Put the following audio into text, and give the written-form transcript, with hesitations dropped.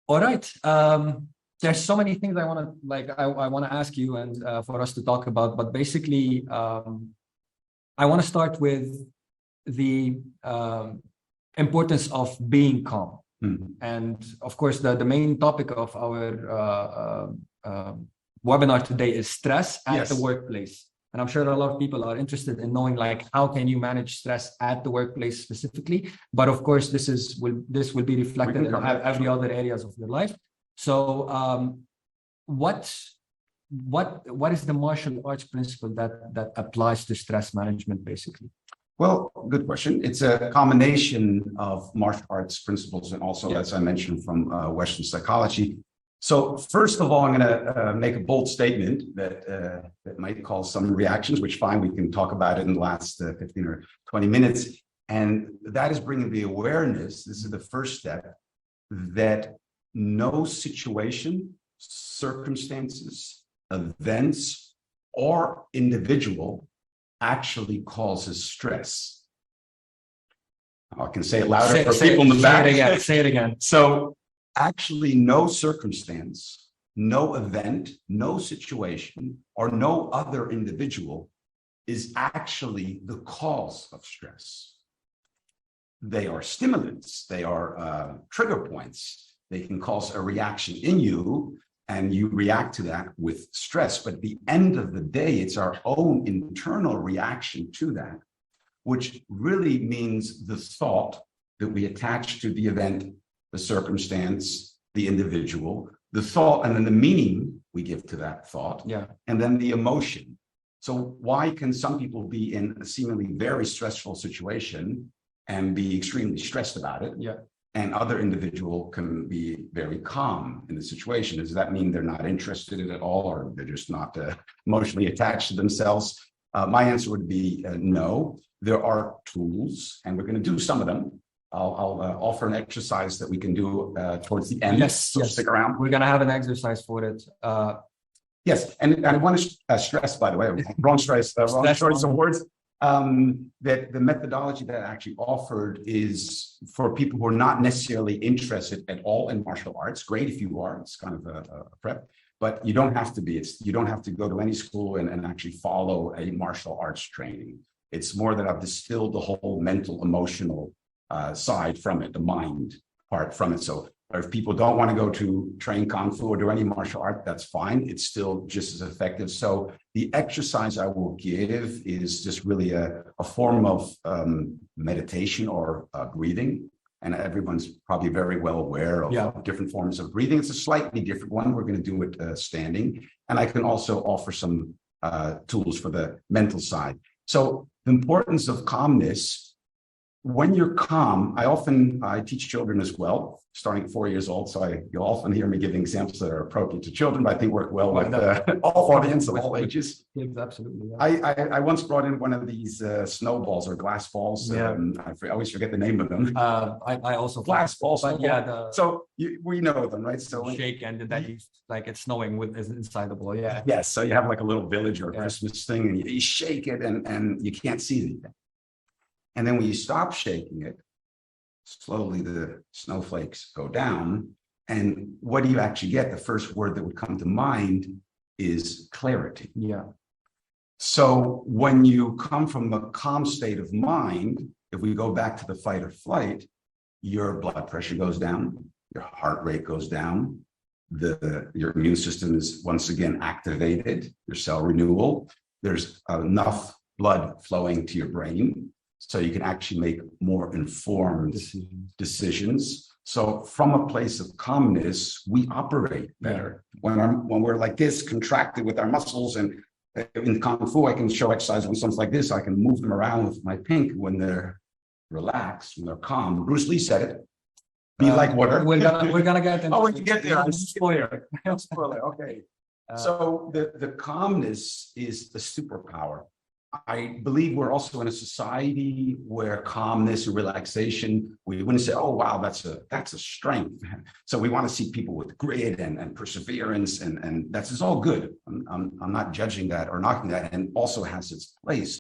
All right. There's so many things I want to I want to ask you and for us to talk about, but basically, I want to start with the importance of being calm. And of course, the main topic of our webinar today is stress at the workplace. And I'm sure a lot of people are interested in knowing, like, how can you manage stress at the workplace specifically? But of course, this will be reflected in every other areas of your life. So what is the martial arts principle that applies to stress management, basically? Well, good question. It's a combination of martial arts principles and also, as I mentioned, from Western psychology. So first of all, I'm going to make a bold statement that might cause some reactions, which fine, we can talk about it in the last 15 or 20 minutes. And that is bringing the awareness, this is the first step, that no situation, circumstances, events, or individual actually causes stress. I can say it louder for people in the back. Say it again. So actually no circumstance, no event, no situation, or no other individual is actually the cause of stress. They are stimulants, they are trigger points. They can cause a reaction in you, and you react to that with stress. But at the end of the day, it's our own internal reaction to that, which really means the thought that we attach to the event, the circumstance, the individual, the thought, and then the meaning we give to that thought, and then the emotion. So why can some people be in a seemingly very stressful situation and be extremely stressed about it? And other individual can be very calm in the situation. Does that mean they're not interested in it at all, or they're just not emotionally attached to themselves? My answer would be no. There are tools, and we're going to do some of them. I'll offer an exercise that we can do towards the end. So stick around. We're going to have an exercise for it. Yes, and I want to stress, by the way, wrong choice of words. That the methodology that I actually offered is for people who are not necessarily interested at all in martial arts. Great if you are, it's kind of a prep, but you don't have to be. You don't have to go to any school and actually follow a martial arts training. It's more that I've distilled the whole mental, emotional side from it, the mind part from it. So if people don't want to go to train Kung Fu or do any martial art, that's fine. It's still just as effective. So the exercise I will give is just really a form of meditation or breathing. And everyone's probably very well aware of different forms of breathing. It's a slightly different one. We're going to do it standing. And I can also offer some tools for the mental side. So the importance of calmness. When you're calm, I teach children as well, starting at 4 years old. So you'll often hear me giving examples that are appropriate to children, but I think work well with all audience of all ages. Kids, absolutely. I once brought in one of these snowballs or glass balls. I always forget the name of them. I also glass balls. So we know them, right? So shake and that you like it's snowing with is inside the ball. Yes. So you have like a little village or a Christmas thing, and you shake it, and you can't see anything. And then when you stop shaking it, slowly the snowflakes go down. And what do you actually get? The first word that would come to mind is clarity. So when you come from a calm state of mind, if we go back to the fight or flight, your blood pressure goes down, your heart rate goes down, your immune system is once again activated, your cell renewal, there's enough blood flowing to your brain. So you can actually make more informed decisions. So from a place of calmness, we operate better. When we're like this, contracted with our muscles, and in Kung Fu, I can show exercise when someone's like this, I can move them around with my pink when they're relaxed, when they're calm. Bruce Lee said it. Be like water. We're gonna get into we can get there. Spoiler. Okay. So the calmness is the superpower. I believe we're also in a society where calmness and relaxation, we wouldn't say, oh, wow, that's a strength. So we want to see people with grit and perseverance, and that's all good. I'm not judging that or knocking that, and also has its place.